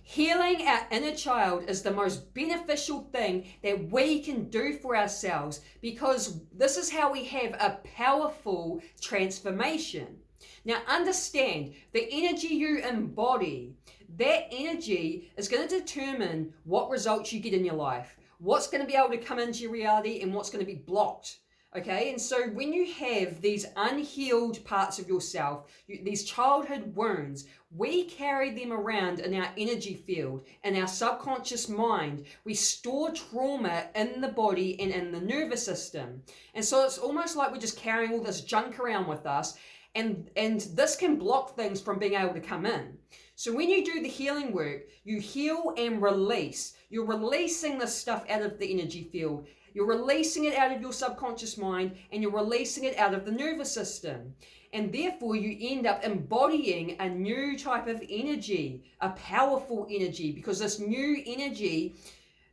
Healing our inner child is the most beneficial thing that we can do for ourselves, because this is how we have a powerful transformation. Now understand, the energy you embody, that energy is going to determine what results you get in your life, what's going to be able to come into your reality and what's going to be blocked. Okay, and so when you have these unhealed parts of yourself, these childhood wounds, we carry them around in our energy field, in our subconscious mind. We store trauma in the body and in the nervous system. And so it's almost like we're just carrying all this junk around with us, and this can block things from being able to come in. So when you do the healing work, you heal and release. You're releasing this stuff out of the energy field. You're releasing it out of your subconscious mind, and you're releasing it out of the nervous system. And therefore, you end up embodying a new type of energy, a powerful energy, because this new energy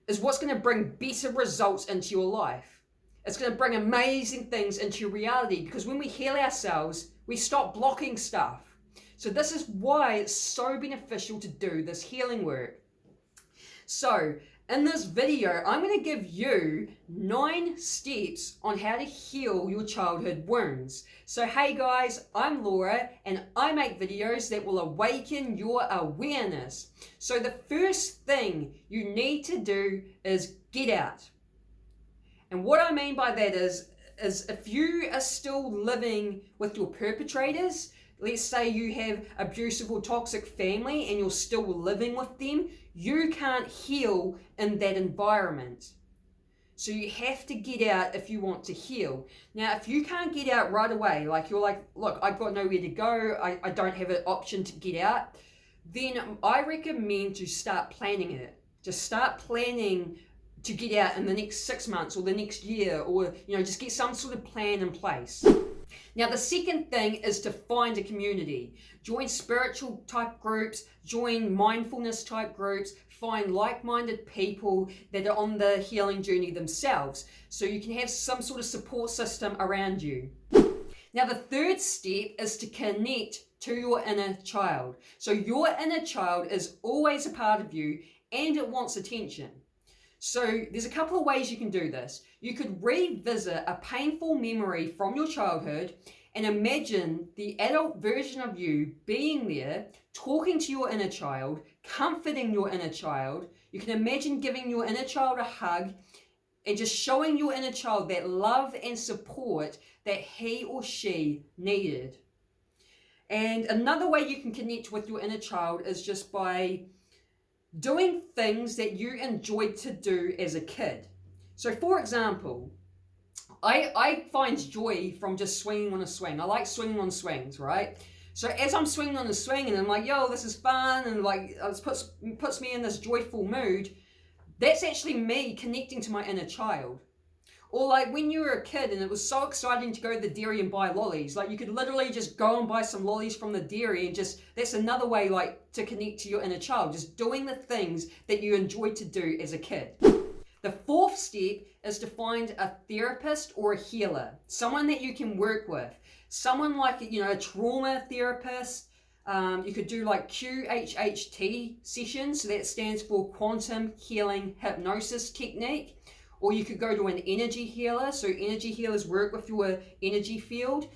is what's going to bring better results into your life. It's going to bring amazing things into your reality, because when we heal ourselves, we stop blocking stuff. So this is why it's so beneficial to do this healing work. So in this video, I'm going to give you 9 steps on how to heal your childhood wounds. So hey guys, I'm Laura, and I make videos that will awaken your awareness. So the first thing you need to do is get out. And what I mean by that is if you are still living with your perpetrators, let's say you have abusive or toxic family and you're still living with them, you can't heal in that environment. So you have to get out if you want to heal. Now, if you can't get out right away, like you're like, look, I've got nowhere to go, I don't have an option to get out, then I recommend to start planning it. Just start planning to get out in the next 6 months or the next year, or just get some sort of plan in place. Now, the second thing is to find a community. Join spiritual type groups, join mindfulness type groups, find like-minded people that are on the healing journey themselves, so you can have some sort of support system around you. Now, the third step is to connect to your inner child. So your inner child is always a part of you, and it wants attention. So there's a couple of ways you can do this. You could revisit a painful memory from your childhood and imagine the adult version of you being there, talking to your inner child, comforting your inner child. You can imagine giving your inner child a hug and just showing your inner child that love and support that he or she needed. And another way you can connect with your inner child is just by doing things that you enjoyed to do as a kid. So for example, I find joy from just swinging on a swing. I like swinging on swings, right? So as I'm swinging on a swing and I'm like, yo, this is fun, and like it puts me in this joyful mood, that's actually me connecting to my inner child. Or like when you were a kid and it was so exciting to go to the dairy and buy lollies, like you could literally just go and buy some lollies from the dairy, and just, that's another way like to connect to your inner child, just doing the things that you enjoyed to do as a kid. The fourth step is to find a therapist or a healer, someone that you can work with, someone like, a trauma therapist. You could do like QHHT sessions, so that stands for Quantum Healing Hypnosis Technique. Or you could go to an energy healer. So energy healers work with your energy field.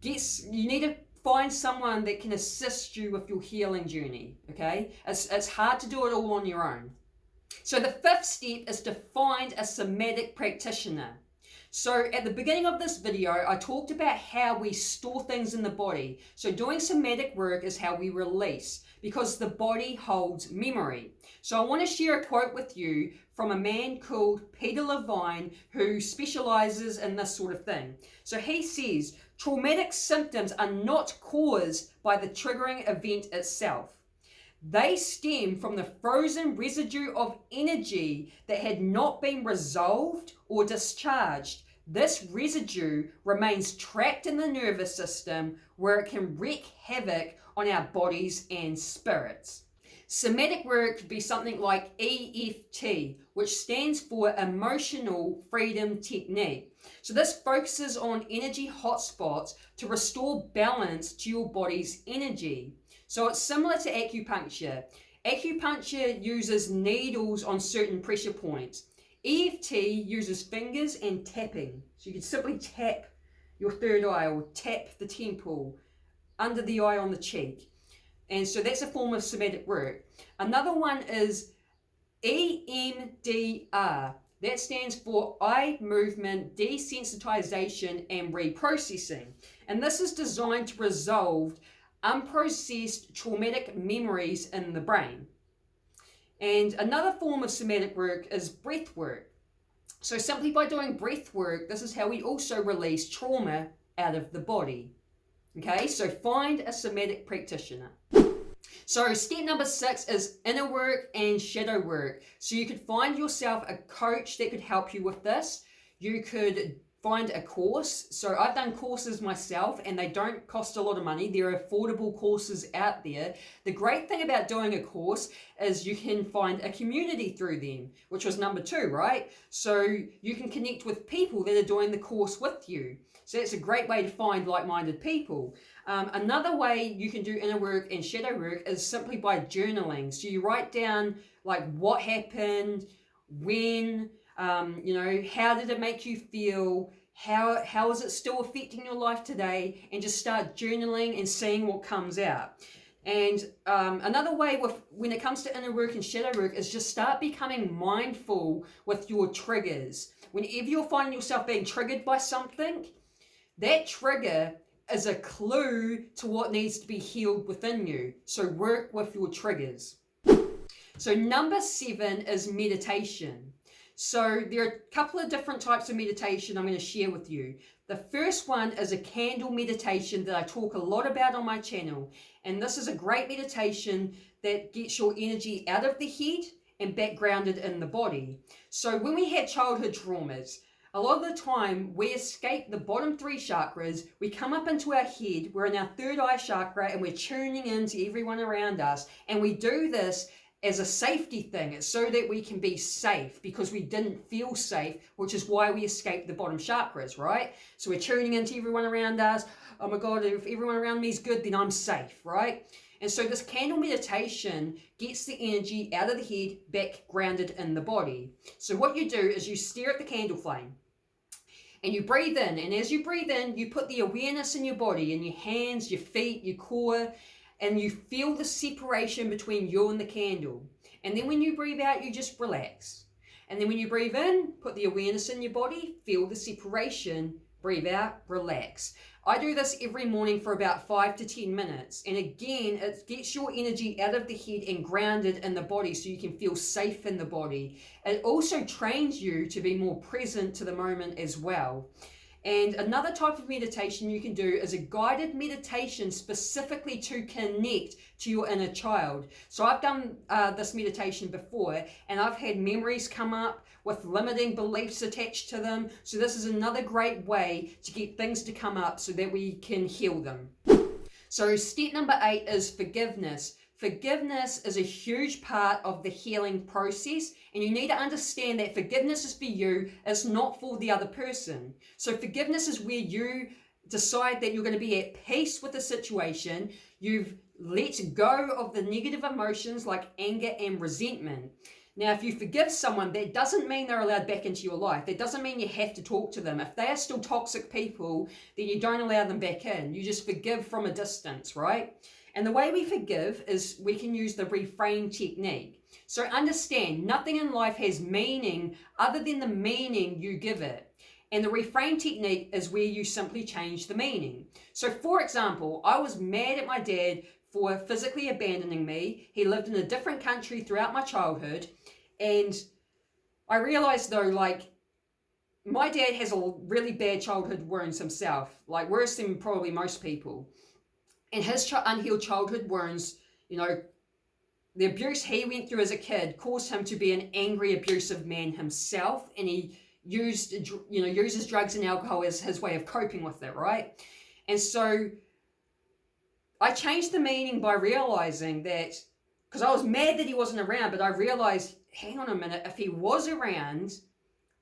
You need to find someone that can assist you with your healing journey, okay? It's hard to do it all on your own. So the fifth step is to find a somatic practitioner. So at the beginning of this video, I talked about how we store things in the body. So doing somatic work is how we release, because the body holds memory. So I want to share a quote with you from a man called Peter Levine, who specializes in this sort of thing. So he says, traumatic symptoms are not caused by the triggering event itself. They stem from the frozen residue of energy that had not been resolved or discharged. This residue remains trapped in the nervous system, where it can wreak havoc on our bodies and spirits. Somatic work could be something like EFT, which stands for Emotional Freedom Technique. So this focuses on energy hotspots to restore balance to your body's energy. So it's similar to acupuncture. Acupuncture uses needles on certain pressure points. EFT uses fingers and tapping. So you can simply tap your third eye or tap the temple, under the eye on the cheek. And so that's a form of somatic work. Another one is EMDR. That stands for eye movement desensitization and reprocessing. And this is designed to resolve unprocessed traumatic memories in the brain. And another form of somatic work is breath work. So simply by doing breath work, this is how we also release trauma out of the body. Okay, so find a somatic practitioner. So step number 6 is inner work and shadow work. So you could find yourself a coach that could help you with this. You could find a course. So I've done courses myself and they don't cost a lot of money. There are affordable courses out there. The great thing about doing a course is you can find a community through them, which was number 2, right? So you can connect with people that are doing the course with you. So that's a great way to find like-minded people. Another way you can do inner work and shadow work is simply by journaling. So you write down like what happened, when, how did it make you feel, how is it still affecting your life today, and just start journaling and seeing what comes out. And another way when it comes to inner work and shadow work is just start becoming mindful with your triggers. Whenever you're finding yourself being triggered by something, that trigger is a clue to what needs to be healed within you. So work with your triggers. So number 7 is meditation. So there are a couple of different types of meditation I'm going to share with you. The first one is a candle meditation that I talk a lot about on my channel. And this is a great meditation that gets your energy out of the head and back grounded in the body. So when we had childhood traumas, a lot of the time we escape the bottom 3 chakras, we come up into our head, we're in our third eye chakra and we're tuning into everyone around us. And we do this as a safety thing. It's so that we can be safe because we didn't feel safe, which is why we escaped the bottom chakras, right? So we're tuning into everyone around us. Oh my God, if everyone around me is good, then I'm safe, right? And so this candle meditation gets the energy out of the head, back grounded in the body. So what you do is you stare at the candle flame and you breathe in. And as you breathe in, you put the awareness in your body, in your hands, your feet, your core, and you feel the separation between you and the candle. And then when you breathe out, you just relax. And then when you breathe in, put the awareness in your body, feel the separation, breathe out, relax. I do this every morning for about 5 to 10 minutes. And again, it gets your energy out of the head and grounded in the body so you can feel safe in the body. It also trains you to be more present to the moment as well. And another type of meditation you can do is a guided meditation specifically to connect to your inner child. So I've done this meditation before and I've had memories come up with limiting beliefs attached to them. So this is another great way to get things to come up so that we can heal them. So step number 8 is forgiveness. Forgiveness is a huge part of the healing process, and you need to understand that forgiveness is for you, it's not for the other person. So forgiveness is where you decide that you're going to be at peace with the situation. You've let go of the negative emotions like anger and resentment. Now, if you forgive someone, that doesn't mean they're allowed back into your life. That doesn't mean you have to talk to them. If they are still toxic people, then you don't allow them back in. You just forgive from a distance, right? And the way we forgive is we can use the reframe technique. So understand, nothing in life has meaning other than the meaning you give it. And the reframe technique is where you simply change the meaning. So for example, I was mad at my dad for physically abandoning me. He lived in a different country throughout my childhood. And I realized though, like, my dad has a really bad childhood wounds himself, like worse than probably most people. And his unhealed childhood wounds, the abuse he went through as a kid caused him to be an angry, abusive man himself. And he uses drugs and alcohol as his way of coping with it, right? And so I changed the meaning by realizing that, because I was mad that he wasn't around, but I realized, hang on a minute, if he was around,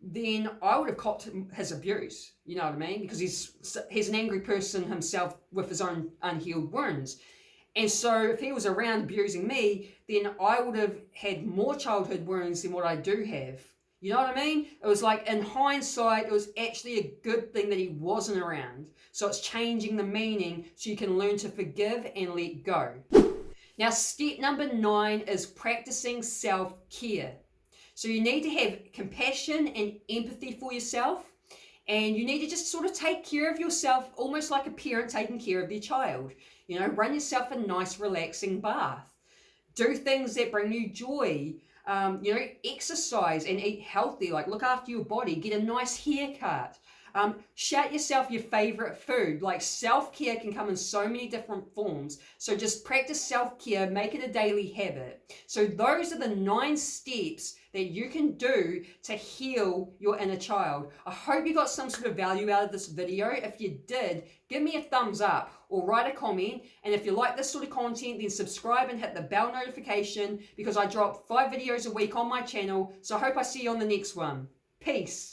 then I would have copped his abuse, you know what I mean? Because he's an angry person himself with his own unhealed wounds. And so if he was around abusing me, then I would have had more childhood wounds than what I do have. You know what I mean? It was like, in hindsight, it was actually a good thing that he wasn't around. So it's changing the meaning so you can learn to forgive and let go. Now, step number 9 is practicing self-care. So you need to have compassion and empathy for yourself, and you need to just sort of take care of yourself, almost like a parent taking care of their child. You know, run yourself a nice, relaxing bath. Do things that bring you joy. Exercise and eat healthy, like look after your body, get a nice haircut. Shout yourself your favorite food. Like, self-care can come in so many different forms. So just practice self-care, make it a daily habit. So those are the 9 steps that you can do to heal your inner child. I hope you got some sort of value out of this video. If you did, give me a thumbs up or write a comment. And if you like this sort of content, then subscribe and hit the bell notification, because I drop 5 videos a week on my channel. So I hope I see you on the next one. Peace.